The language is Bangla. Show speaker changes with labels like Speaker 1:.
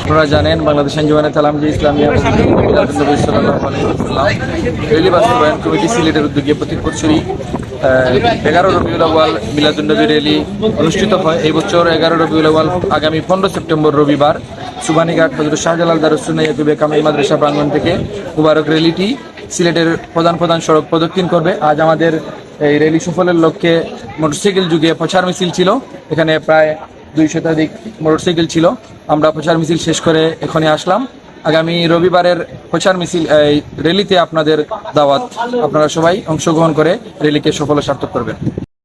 Speaker 1: আপনারা জানেন বাংলাদেশ আঞ্জুমানে তালামজি ইসলামিয়া রেলি বাস্তবায়ন কমিটি সিলেটের উদ্যোগে প্রতি বছরই 11 রবিউল আউয়াল মিলাদুন্নবী র্যালি অনুষ্ঠিত হয়। এই বছর 11 রবিউল আউয়াল আগামী 15 সেপ্টেম্বর রবিবার সুবানীঘাট হযরত শাহজালাল দারুস সুন্নাহ ইয়াকুবে কামিল মাদ্রাসা প্রাঙ্গণ থেকে মুবারক র্যালিটি সিলেটের প্রধান সড়ক প্রদক্ষিণ করবে। আজ আমাদের এই র্যালি সফলের লক্ষ্যে মোটরসাইকেল যুগে প্রচার মিছিল ছিল। এখানে প্রায় 200 শতাধিক মোটরসাইকেল ছিল। আমরা প্রচার মিছিল শেষ করে এখানে আসলাম। আগামী রবিবারের প্রচার মিছিল এই র্যালিতে আপনাদের দাওয়াত, আপনারা সবাই অংশগ্রহণ করে র্যালিকে সফল ও সার্থক করবেন।